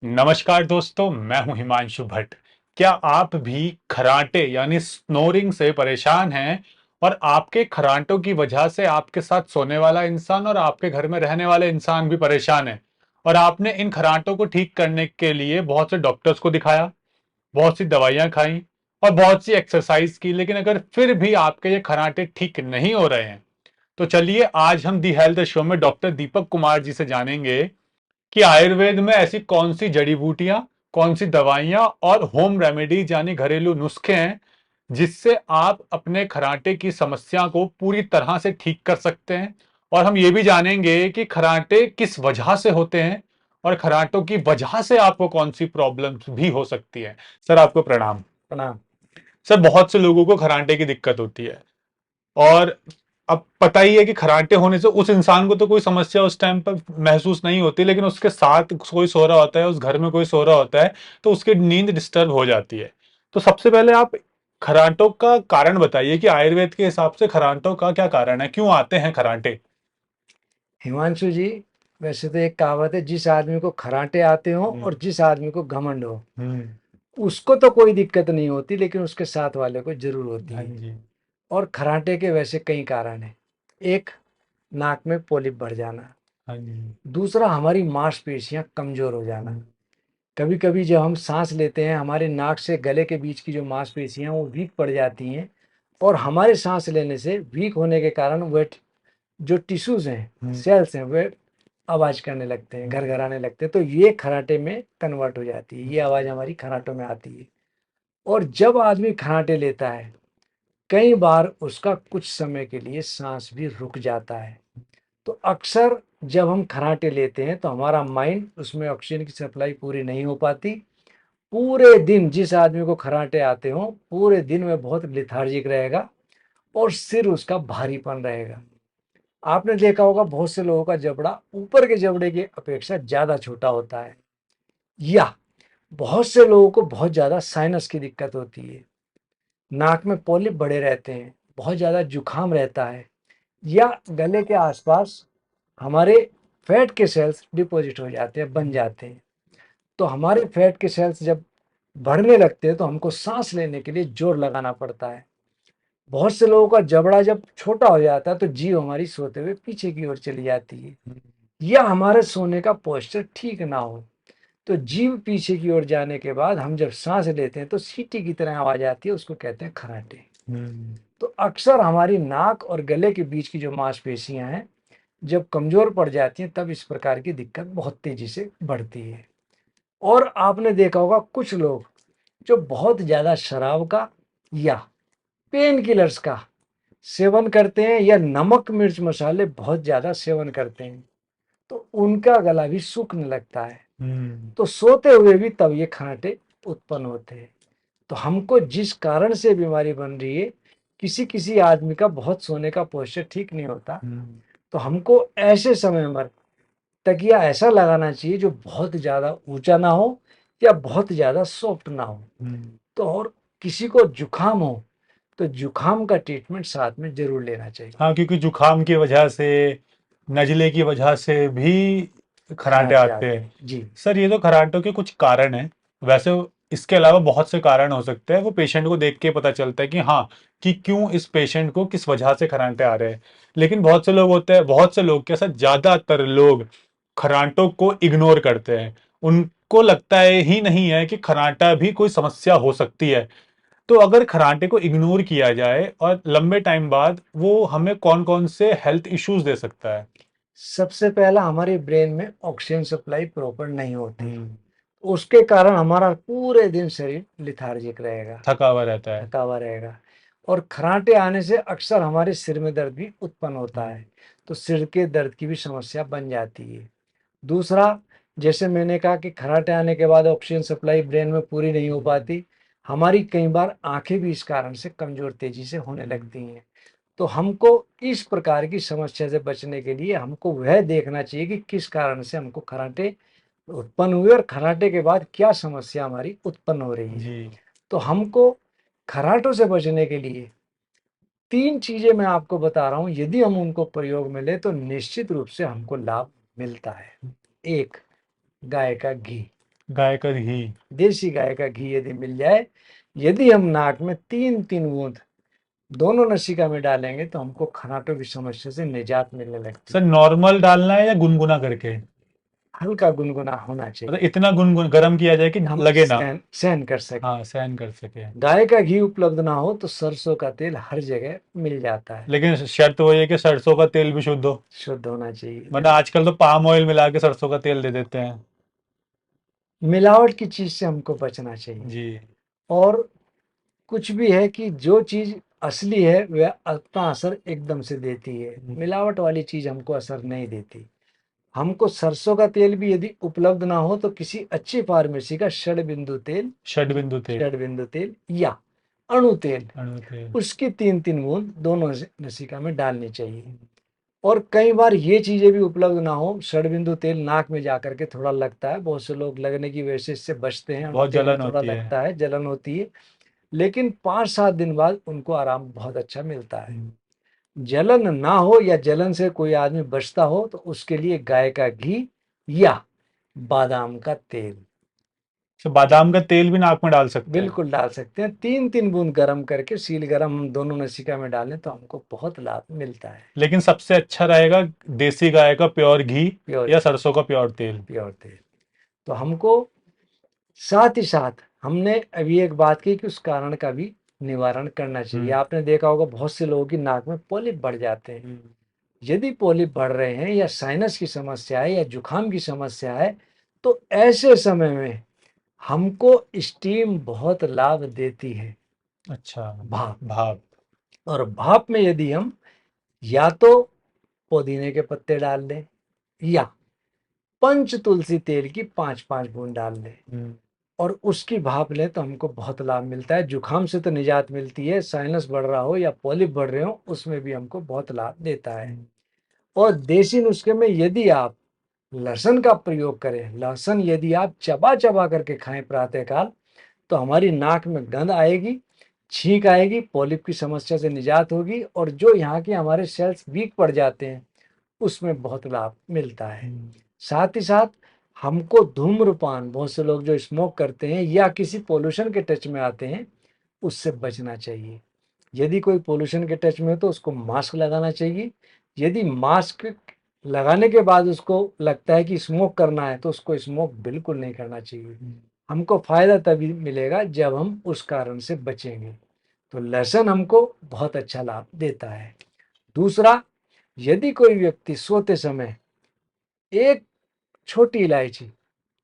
नमस्कार दोस्तों, मैं हूं हिमांशु भट्ट। क्या आप भी खर्राटे यानी स्नोरिंग से परेशान हैं और आपके खर्राटों की वजह से आपके साथ सोने वाला इंसान और आपके घर में रहने वाले इंसान भी परेशान हैं और आपने इन खर्राटों को ठीक करने के लिए बहुत से डॉक्टर्स को दिखाया, बहुत सी दवाइयां खाई और बहुत सी एक्सरसाइज की, लेकिन अगर फिर भी आपके ये खर्राटे ठीक नहीं हो रहे हैं तो चलिए आज हम दी हेल्थ शो में डॉक्टर दीपक कुमार जी से जानेंगे कि आयुर्वेद में ऐसी कौन सी जड़ी बूटियां, कौन सी दवाइयां और होम रेमेडीज यानी घरेलू नुस्खे हैं जिससे आप अपने खर्राटे की समस्या को पूरी तरह से ठीक कर सकते हैं। और हम ये भी जानेंगे कि खर्राटे किस वजह से होते हैं और खर्राटों की वजह से आपको कौन सी प्रॉब्लम्स भी हो सकती है। सर, आपको प्रणाम। प्रणाम। सर, बहुत से लोगों को खर्राटे की दिक्कत होती है और अब पता ही है कि खर्राटे होने से उस इंसान को तो कोई समस्या उस टाइम पर महसूस नहीं होती, लेकिन उसके साथ कोई सो रहा होता है, उस घर में कोई सो रहा होता है, तो उसकी नींद डिस्टर्ब हो जाती है। तो सबसे पहले आप खर्राटों का कारण बताइए कि आयुर्वेद के हिसाब से खर्राटों का क्या कारण है, क्यों आते हैं खर्राटे। हिमांशु जी, वैसे तो एक कहावत है, जिस आदमी को खर्राटे आते हो हम्म। और जिस आदमी को घमंड हो हम्म। उसको तो कोई दिक्कत नहीं होती, लेकिन उसके साथ वाले को जरूर होती हाँ है। जी। और खर्राटे के वैसे कई कारण हैं। एक, नाक में पोलिप बढ़ जाना। हाँ जी। दूसरा, हमारी मांसपेशियां कमजोर हो जाना। कभी कभी जब हम सांस लेते हैं, हमारे नाक से गले के बीच की जो मांसपेशियां वो वीक पड़ जाती हैं, और हमारे सांस लेने से वीक होने के कारण वह जो टिश्यूज हैं, सेल्स हैं, वे आवाज करने लगते हैं, घरघराने लगते हैं। तो ये खर्राटे में कन्वर्ट हो जाती है, ये आवाज हमारी खर्राटों में आती है। और जब आदमी खर्राटे लेता है, कई बार उसका कुछ समय के लिए सांस भी रुक जाता है। तो अक्सर जब हम खर्राटे लेते हैं तो हमारा माइंड, उसमें ऑक्सीजन की सप्लाई पूरी नहीं हो पाती। पूरे दिन जिस आदमी को खर्राटे आते हो, पूरे दिन में बहुत लिथार्जिक रहेगा और सिर उसका भारीपन रहेगा। आपने देखा होगा, बहुत से लोगों का जबड़ा ऊपर के जबड़े की अपेक्षा ज्यादा छोटा होता है। या बहुत से लोगों को बहुत ज्यादा साइनस की दिक्कत होती है, नाक में पॉलिप बड़े रहते हैं, बहुत ज्यादा जुकाम रहता है। या गले के आसपास हमारे फैट के सेल्स डिपॉजिट हो जाते हैं, बन जाते हैं। तो हमारे फैट के सेल्स जब बढ़ने लगते हैं तो हमको सांस लेने के लिए जोर लगाना पड़ता है। बहुत से लोगों का जबड़ा जब छोटा हो जाता है तो जीभ हमारी सोते हुए पीछे की ओर चली जाती है। या हमारे सोने का पोस्चर ठीक ना हो, तो जीभ पीछे की ओर जाने के बाद हम जब सांस लेते हैं तो सीटी की तरह आवाज आती है, उसको कहते हैं खर्राटे। तो अक्सर हमारी नाक और गले के बीच की जो मांसपेशियां हैं, जब कमजोर पड़ जाती हैं, तब इस प्रकार की दिक्कत बहुत तेजी से बढ़ती है। और आपने देखा होगा, कुछ लोग जो बहुत ज्यादा शराब का या पेन किलर्स का सेवन करते हैं, या नमक मिर्च मसाले बहुत ज्यादा सेवन करते हैं, तो उनका गला भी सूखने लगता है। तो सोते हुए भी तब ये खर्राटे उत्पन्न होते हैं। तो हमको जिस कारण से बीमारी बन रही है, किसी किसी आदमी का बहुत सोने का पोस्चर ठीक नहीं होता, तो हमको ऐसे समय पर तकिया ऐसा लगाना चाहिए जो बहुत ज्यादा ऊंचा ना हो या बहुत ज्यादा सॉफ्ट ना हो। तो और किसी को जुकाम हो तो जुकाम का ट्रीटमेंट साथ में जरूर लेना चाहिए। हाँ, क्योंकि जुकाम की वजह से, नज़ले की वजह से भी खर्राटे खर्राटे आते आते हैं। हैं जी। सर, ये तो खर्राटों के कुछ कारण हैं। वैसे इसके अलावा बहुत से कारण हो सकते हैं, वो पेशेंट को देख के पता चलता है कि हाँ, कि क्यों इस पेशेंट को किस वजह से खर्राटे आ रहे हैं। लेकिन बहुत से लोग होते हैं, बहुत से लोग क्या, सर ज्यादातर लोग खर्राटों को इग्नोर करते हैं। उनको लगता है ही नहीं है कि खर्राटा भी कोई समस्या हो सकती है। तो अगर खर्राटे को इग्नोर किया जाए और लंबे टाइम बाद, वो हमें कौन कौन से हेल्थ इश्यूज दे सकता है। सबसे पहला, हमारे ब्रेन में ऑक्सीजन सप्लाई प्रॉपर नहीं होती, हम्म। उसके कारण हमारा पूरे दिन शरीर लिथार्जिक रहेगा, थका हुआ रहता है। थका हुआ रहेगा। और खर्राटे आने से अक्सर हमारे सिर में दर्द भी उत्पन्न होता है, तो सिर के दर्द की भी समस्या बन जाती है। दूसरा, जैसे मैंने कहा कि खर्राटे आने के बाद ऑक्सीजन सप्लाई ब्रेन में पूरी नहीं हो पाती, हमारी कई बार आंखें भी इस कारण से कमजोर तेजी से होने लगती हैं। तो हमको इस प्रकार की समस्या से बचने के लिए हमको वह देखना चाहिए कि किस कारण से हमको खर्राटे उत्पन्न हुए और खर्राटे के बाद क्या समस्या हमारी उत्पन्न हो रही है। जी। तो हमको खर्राटों से बचने के लिए तीन चीजें मैं आपको बता रहा हूं, यदि हम उनको प्रयोग में ले तो निश्चित रूप से हमको लाभ मिलता है। एक, गाय का घी। गाय का घी। देसी गाय का घी यदि मिल जाए, यदि हम नाक में 3-3 बूंद दोनों नसिका में डालेंगे तो हमको खर्राटों की समस्या से निजात मिलने लगती सर है। नॉर्मल डालना है या गुनगुना करके? हल्का गुनगुना होना मतलब चाहिए, इतना गुनगुन गर्म किया जाए कि हम लगे ना। सहन सहन कर सकें। हाँ, सहन कर सके। गाय का घी उपलब्ध ना हो तो सरसों का तेल हर जगह मिल जाता है, लेकिन शर्त वही है कि सरसों का तेल भी शुद्ध हो। शुद्ध होना चाहिए। वरना आजकल तो पाम ऑयल मिला के सरसों का तेल दे देते हैं। मिलावट की चीज से हमको बचना चाहिए। जी। और कुछ भी है कि जो चीज असली है वह अपना असर एकदम से देती है, मिलावट वाली चीज हमको असर नहीं देती। हमको सरसों का तेल भी यदि उपलब्ध ना हो तो किसी अच्छी फार्मेसी का षड तेल षडबिंदु तेल। षड तेल या अणु तेल, अणु तेल। उसकी 3-3 बूंद दोनों नसिका में डालनी चाहिए। और कई बार ये चीजें भी उपलब्ध ना हो, षड तेल नाक में जाकर के थोड़ा लगता है, बहुत से लोग लगने की वजह से इससे बचते हैं, अणु बहुत तेल में जलन थोड़ा होती है। लगता है, जलन होती है, लेकिन 5-7 दिन बाद उनको आराम बहुत अच्छा मिलता है। जलन ना हो या जलन से कोई आदमी बचता हो तो उसके लिए गाय का घी या बादाम का तेल तो बादाम का तेल भी नाक में डाल सकते हैं? बिल्कुल डाल सकते हैं। 3-3 बूंद गर्म करके सील गरम हम दोनों नसिका में डालें तो हमको बहुत लाभ मिलता है। लेकिन सबसे अच्छा रहेगा देसी गाय का प्योर घी प्योर या सरसों का प्योर तेल। प्योर तेल। तो हमको साथ ही साथ हमने अभी एक बात की कि उस कारण का भी निवारण करना चाहिए। आपने देखा होगा बहुत से लोगों की नाक में पॉलिप बढ़ जाते हैं। यदि पॉलिप बढ़ रहे हैं या साइनस की समस्या है या जुकाम की समस्या है तो ऐसे समय में हमको स्टीम बहुत लाभ देती है, अच्छा। भाप। भाप। और भाप में यदि हम या तो पुदीने के पत्ते डाल लें या पंच तुलसी तेल की 5-5 बूंद डाल लें और उसकी भाप लें तो हमको बहुत लाभ मिलता है। जुकाम से तो निजात मिलती है, साइनस बढ़ रहा हो या पॉलिप बढ़ रहे हो उसमें भी हमको बहुत लाभ देता है। और देसी नुस्खे में यदि आप लहसुन का प्रयोग करें, लहसुन यदि आप चबा चबा करके खाएं प्रातःकाल तो हमारी नाक में गंध आएगी, छींक आएगी, पॉलिप की समस्या से निजात होगी और जो यहाँ के हमारे सेल्स वीक पड़ जाते हैं उसमें बहुत लाभ मिलता है। साथ ही साथ हमको धूम्रपान, बहुत से लोग जो स्मोक करते हैं या किसी पोल्यूशन के टच में आते हैं उससे बचना चाहिए। यदि कोई पोल्यूशन के टच में हो तो उसको मास्क लगाना चाहिए। यदि मास्क लगाने के बाद उसको लगता है कि स्मोक करना है तो उसको स्मोक बिल्कुल नहीं करना चाहिए। हमको फायदा तभी मिलेगा जब हम उस कारण से बचेंगे। तो लहसुन हमको बहुत अच्छा लाभ देता है। दूसरा, यदि कोई व्यक्ति सोते समय एक छोटी इलायची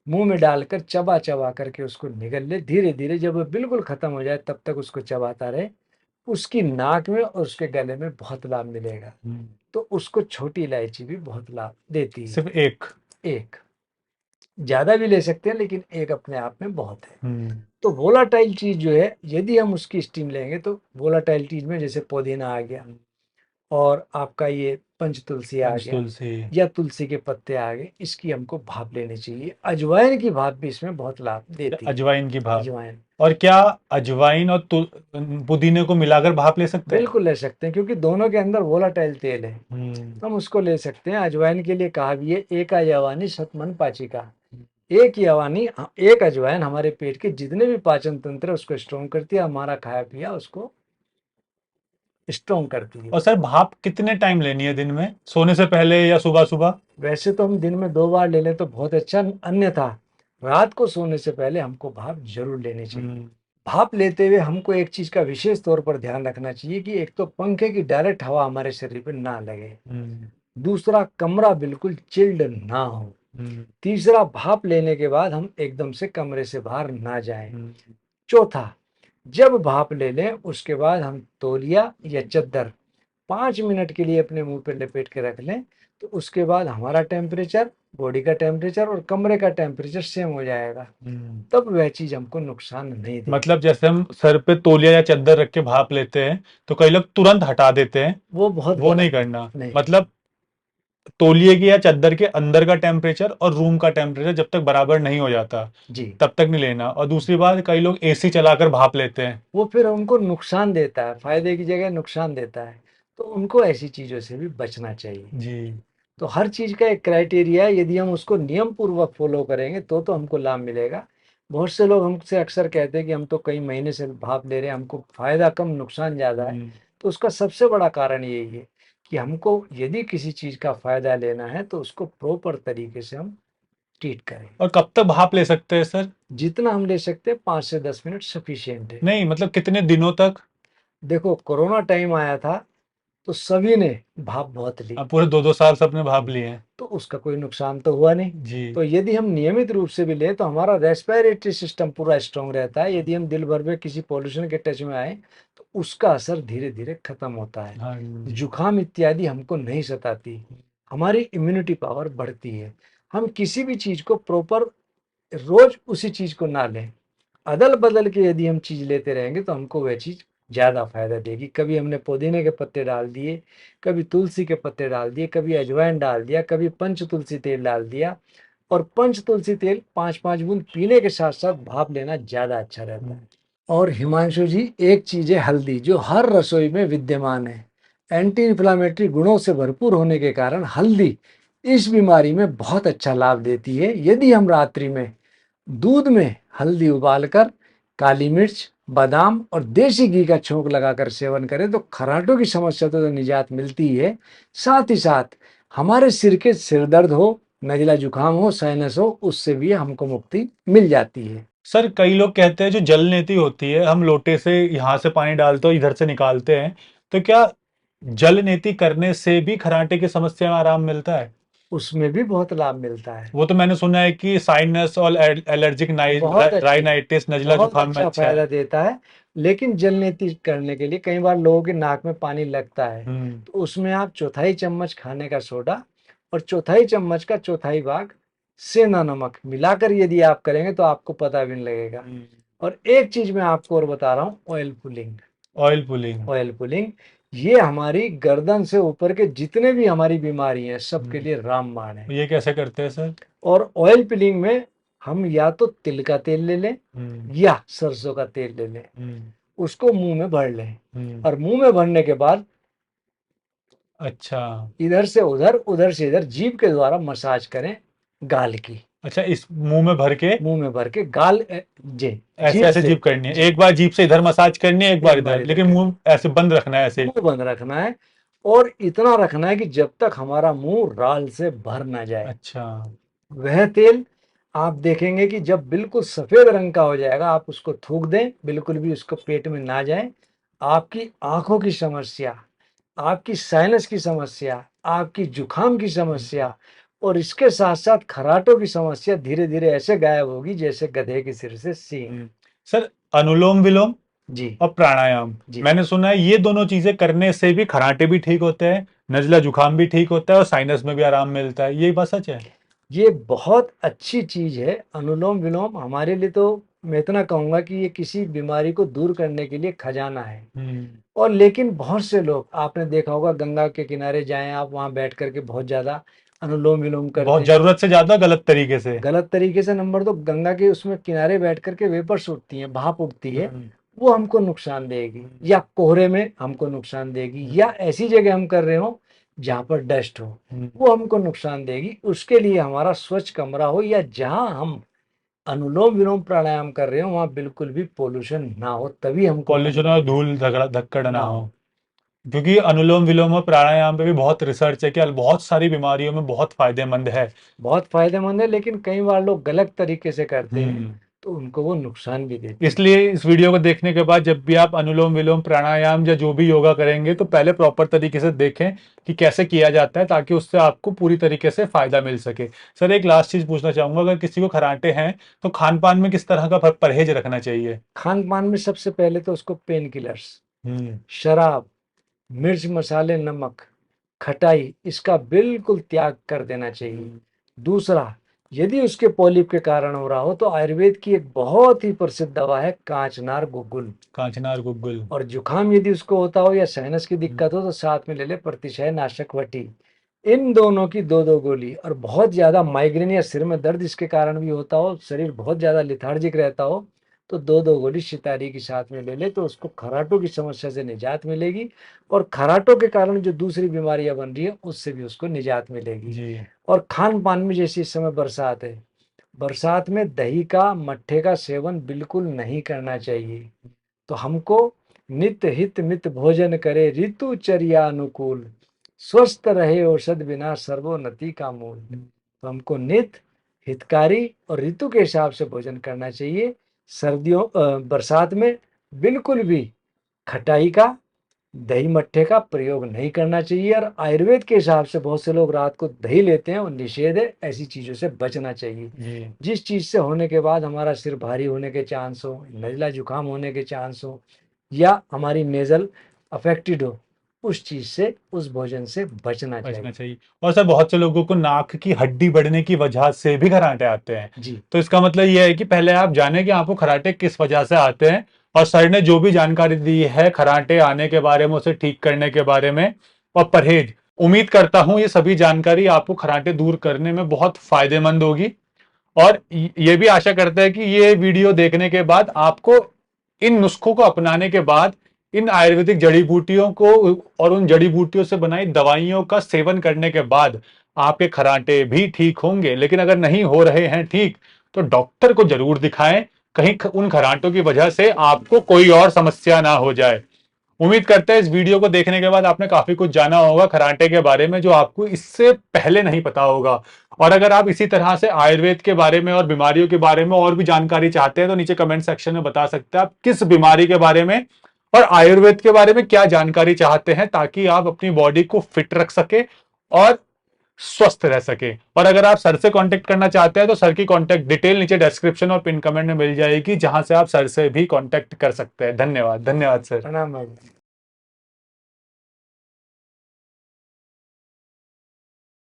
मुंह में डालकर चबा चबा करके उसको निगल ले, धीरे धीरे जब वो बिल्कुल खत्म हो जाए तब तक उसको चबाता रहे, उसकी नाक में और उसके गले में बहुत लाभ मिलेगा। तो उसको छोटी इलायची भी बहुत लाभ देती है। सिर्फ एक? एक, ज्यादा भी ले सकते हैं लेकिन एक अपने आप में बहुत है। तो वोलाटाइल चीज जो है यदि हम उसकी स्टीम लेंगे तो वोलाटाइल चीज में जैसे पुदीना आ गया और आपका ये पंच तुलसी आ पंच गया तुलसी। या तुलसी के पत्ते आ गए, इसकी हमको भाप लेनी चाहिए। अजवाइन की भाप भी इसमें बहुत लाभ देती है। अजवाइन की भाप। अजवाइन और क्या अजवाइन और पुदीने को मिलाकर भाप ले सकते हैं? बिल्कुल ले सकते हैं क्योंकि दोनों के अंदर वोलाटाइल तेल है, तो हम उसको ले सकते हैं। अजवाइन के लिए कहा भी है एका यवानी शतमन पाचिका, एक यवानी, एक अजवाइन हमारे पेट के जितने भी पाचन तंत्र है उसको स्ट्रॉन्ग करती है, हमारा खाया पिया उसको स्ट्रॉन्ग करती है। और सर भाप कितने टाइम लेनी है दिन में, सोने से पहले या सुबह सुबह? वैसे तो हम दिन में 2 बार ले लें तो बहुत अच्छा, अन्यथा रात को सोने से पहले हमको भाप जरूर लेनी चाहिए। भाप लेते हुए हमको एक चीज का विशेष तौर पर ध्यान रखना चाहिए कि एक तो पंखे की डायरेक्ट हवा हमारे शरीर पर ना लगे, दूसरा कमरा बिल्कुल चिल्ड ना हो, तीसरा भाप लेने के बाद हम एकदम से कमरे से बाहर ना जाएं, चौथा जब भाप ले लें उसके बाद हम तौलिया या चद्दर 5 मिनट के लिए अपने मुंह पे लपेट के रख लें तो उसके बाद हमारा टेम्परेचर, बॉडी का टेम्परेचर और कमरे का टेम्परेचर सेम हो जाएगा, तब वह चीज हमको नुकसान नहीं देगी। मतलब जैसे हम सर पे तौलिया या चादर रख के भाप लेते हैं तो कई लोग तुरंत हटा देते हैं, वो बहुत वो नहीं गलत है। करना। नहीं, मतलब तौलिए की या चादर के अंदर का टेम्परेचर और रूम का टेम्परेचर जब तक बराबर नहीं हो जाता जी, तब तक नहीं लेना। और दूसरी बात, कई लोग एसी चलाकर भाप लेते हैं। वो फिर उनको नुकसान देता है, फायदे की जगह नुकसान देता है, तो उनको ऐसी चीजों से भी बचना चाहिए। जी। तो हर चीज़ का एक क्राइटेरिया है, यदि हम उसको नियम पूर्वक फॉलो करेंगे तो हमको लाभ मिलेगा। बहुत से लोग हमसे अक्सर कहते हैं कि हम तो कई महीने से भाप ले रहे हैं, हमको फ़ायदा कम नुकसान ज़्यादा है। तो उसका सबसे बड़ा कारण यही है कि हमको यदि किसी चीज़ का फ़ायदा लेना है तो उसको प्रॉपर तरीके से हम ट्रीट करें। और कब तक भाप ले सकते हैं सर? जितना हम ले सकते हैं 5 से 10 मिनट सफिशिएंट है। नहीं, मतलब कितने दिनों तक? देखो कोरोना टाइम आया था तो सभी ने भाप बहुत ली, अब पूरे 2-2 साल सबने भाप लिए हैं। तो उसका कोई नुकसान तो हुआ नहीं। जी। तो यदि हम नियमित रूप से भी लें तो हमारा रेस्पिरेटरी सिस्टम पूरा स्ट्रांग रहता है। यदि हम दिन भर में किसी पॉल्यूशन के टच में आए तो उसका असर धीरे-धीरे खत्म होता है। हाँ जी। जुकाम इत्यादि हमको नहीं सताती, हमारी इम्यूनिटी पावर बढ़ती है। हम किसी भी चीज़ को प्रॉपर रोज़ उसी चीज़ को ना लें। अदल-बदल के यदि हम चीज़ लेते रहेंगे तो हमको वह चीज़ ज़्यादा फ़ायदा देगी। कभी हमने पुदीने के पत्ते डाल दिए, कभी तुलसी के पत्ते डाल दिए, कभी अजवाइन डाल दिया, कभी पंच तुलसी तेल डाल दिया और पंच तुलसी तेल 5-5 बूंद पीने के साथ-साथ भाप लेना ज़्यादा अच्छा रहता है। और हिमांशु जी, एक चीज़ है हल्दी, जो हर रसोई में विद्यमान है। एंटी इन्फ्लेमेटरी गुणों से भरपूर होने के कारण हल्दी इस बीमारी में बहुत अच्छा लाभ देती है। यदि हम रात्रि में दूध में हल्दी उबालकर काली मिर्च, बादाम और देसी घी का छोंक लगाकर सेवन करें तो खर्राटों की समस्या तो निजात मिलती ही है, साथ ही साथ हमारे सिर के सिर दर्द हो, नज़ला जुकाम हो, साइनस हो, उससे भी हमको मुक्ति मिल जाती है। सर कई लोग कहते हैं जो जल नीति होती है, हम लोटे से यहाँ से पानी डालते हो इधर से निकालते हैं, तो क्या जल नीति करने से भी खराटे की समस्या में आराम मिलता है? उसमें भी बहुत लाभ मिलता है। वो तो मैंने सुना है कि साइनस और एलर्जिक बहुत अच्छी राइनाइटिस, नजला बहुत जुकाम में अच्छा अच्छा है। फ़ायदा देता है, लेकिन जल नीति करने के लिए कई बार लोगों के नाक में पानी लगता है, हम्म। तो उसमें आप चौथाई चम्मच खाने का सोडा और चौथाई चम्मच का चौथाई भाग सेंधा नमक मिलाकर यदि आप करेंगे तो आपको पता भी नहीं लगेगा। और एक चीज़ मैं आपको और बता रहा हूँ, oil pulling. Oil pulling. Oil pulling ये हमारी गर्दन से ऊपर के जितने भी हमारी बीमारी हैं, सबके लिए रामबाण है। ये कैसे करते हैं सर? और ऑयल पिलिंग में हम या तो तिल का तेल ले लें हम्म। या सरसों का तेल ले लें, हम्म। उसको मुंह में भर लें हम्म। और मुंह में भरने के बाद अच्छा। इधर से उधर, उधर से इधर जीभ के द्वारा मसाज करें गाल की। अच्छा, इस मुंह में भर के मुंह में भर के गाल जे ऐसे जीभ ऐसे से जीभ करनी है, जी एक बार जीभ से इधर मसाज करनी है, एक बार एक बार इधर, इधर लेकिन करें, मुंह ऐसे बंद रखना है ऐसे। मुंह बंद रखना है और इतना रखना है कि जब तक हमारा मुंह राल से भर ना जाए। अच्छा। वह तेल आप देखेंगे कि जब बिल्कुल सफ़ेद रंग का हो जाएगा, आप उसको थूक दें, बिल्कुल भी उसको पेट में ना जाए। आपकी आँखों की समस्या, आपकी साइनस की समस्या, आपकी जुकाम की समस्या और इसके साथ-साथ खर्राटों की समस्या धीरे-धीरे ऐसे गायब होगी जैसे गधे के सिर से सींग। सर अनुलोम विलोम जी, और प्राणायाम, जी। मैंने सुना है ये दोनों चीजें करने से भी खराटे भी ठीक होते हैं, नजला जुकाम भी ठीक होता है और साइनस में भी आराम मिलता है, ये बात सच है? ये बहुत अच्छी चीज़ है। अनुलोम-विलोम हमारे लिए तो मैं इतना कहूँगा कि ये किसी बीमारी को दूर करने के लिए खजाना है। हम्म। और लेकिन बहुत से लोग आपने देखा होगा गंगा के किनारे जाएँ आप, वहाँ बैठ कर के बहुत ज़्यादा अनुलोम-विलोम करते बहुत हैं। जरूरत से ज्यादा गलत तरीके से। गलत तरीके से नंबर 2 गंगा के उसमें किनारे बैठ कर के वेपर्स उठती हैं, भाप उठती है, हम्म। वो हमको नुकसान देगी या कोहरे में हमको नुकसान देगी या ऐसी जगह हम कर रहे हों जहाँ पर डस्ट हो, वो हमको नुकसान देगी। उसके लिए हमारा स्वच्छ कमरा हो या जहाँ हम अनुलोम-विलोम प्राणायाम कर रहे हो वहाँ बिल्कुल भी पॉल्यूशन ना हो, तभी हमको पॉल्यूशन करना और चाहिए। धूल धक्कड़ ना ना हो। हो। क्योंकि अनुलोम विलोम और प्राणायाम पे भी बहुत रिसर्च है कि बहुत सारी बीमारियों में बहुत फायदेमंद है। बहुत फ़ायदेमंद है लेकिन कई बार लोग गलत तरीके से करते हैं, हम्म। तो उनको वो नुकसान भी देती है। इसलिए इस वीडियो को देखने के बाद जब भी आप अनुलोम विलोम प्राणायाम या जो भी योगा करेंगे तो पहले प्रॉपर तरीके से देखें कि कैसे किया जाता है, ताकि उससे आपको पूरी तरीके से फायदा मिल सके। सर एक लास्ट चीज पूछना चाहूंगा, अगर किसी को खराटे हैं तो खान पान में किस तरह का परहेज रखना चाहिए? खान-पान में सबसे पहले तो उसको पेन किलर्स, हम्म। शराब, मिर्च, मसाले, नमक, खटाई इसका बिल्कुल त्याग कर देना चाहिए। दूसरा, यदि उसके पॉलिप के कारण हो रहा हो तो आयुर्वेद की एक बहुत ही प्रसिद्ध दवा है कांचनार गुग्गुल। कांचनार गुग्गुल। और जुकाम यदि उसको होता हो या साइनस की दिक्कत हो तो साथ में ले ले प्रतिशय नाशक वटी। इन दोनों की 2-2 गोली। और बहुत ज़्यादा माइग्रेन या सिर में दर्द इसके कारण भी होता हो, शरीर बहुत ज़्यादा लेथार्जिक रहता हो, तो 2-2 गोली सितारी की साथ में ले ले, तो उसको खर्राटों की समस्या से निजात मिलेगी और खर्राटों के कारण जो दूसरी बीमारियां बन रही है उससे भी उसको निजात मिलेगी। जी। और खान पान में, जैसे इस समय बरसात है, बरसात में दही का, मट्ठे का सेवन बिल्कुल नहीं करना चाहिए। तो हमको नित्य हित मित भोजन करे, ऋतुचर्या अनुकूल, स्वस्थ रहे औषध बिना, सर्वोन्नति का मूल। तो हमको नित्य हितकारी और ऋतु के हिसाब से भोजन करना चाहिए। बरसात में बिल्कुल भी खटाई का, दही मट्ठे का प्रयोग नहीं करना चाहिए। और आयुर्वेद के हिसाब से बहुत से लोग रात को दही लेते हैं, और निषेध है, ऐसी चीज़ों से बचना चाहिए। जी। जिस चीज़ से होने के बाद हमारा सिर भारी होने के चांस हो, नज़ला जुकाम होने के चांस हो, या हमारी नेज़ल अफेक्टेड हो, उस चीज़ से, उस भोजन से बचना बचना चाहिए। चाहिए। और सर बहुत से लोगों को नाक की हड्डी बढ़ने की वजह से भी खर्राटे आते हैं। जी। तो इसका मतलब ये है कि पहले आप जानें कि आपको खर्राटे किस वजह से आते हैं, और सर ने जो भी जानकारी दी है खर्राटे आने के बारे में, उसे ठीक करने के बारे में और परहेज, उम्मीद करता हूं ये सभी जानकारी आपको खर्राटे दूर करने में बहुत फायदेमंद होगी। और ये भी आशा करते हैं कि ये वीडियो देखने के बाद आपको इन नुस्खों को अपनाने के बाद इन आयुर्वेदिक जड़ी बूटियों को और उन जड़ी बूटियों से बनाई दवाइयों का सेवन करने के बाद आपके खर्राटे भी ठीक होंगे। लेकिन अगर नहीं हो रहे हैं ठीक, तो डॉक्टर को जरूर दिखाएं, कहीं उन खर्राटों की वजह से आपको कोई और समस्या ना हो जाए। उम्मीद करते हैं इस वीडियो को देखने के बाद आपने काफी कुछ जाना होगा खर्राटे के बारे में, जो आपको इससे पहले नहीं पता होगा। और अगर आप इसी तरह से आयुर्वेद के बारे में और बीमारियों के बारे में और भी जानकारी चाहते हैं, तो नीचे कमेंट सेक्शन में बता सकते हैं आप किस बीमारी के बारे में और आयुर्वेद के बारे में क्या जानकारी चाहते हैं, ताकि आप अपनी बॉडी को फिट रख सके और स्वस्थ रह सके। और अगर आप सर से कांटेक्ट करना चाहते हैं, तो सर की कांटेक्ट डिटेल नीचे डिस्क्रिप्शन और पिन कमेंट में मिल जाएगी, जहां से आप सर से भी कांटेक्ट कर सकते हैं। धन्यवाद, धन्यवाद सर। प्रणाम।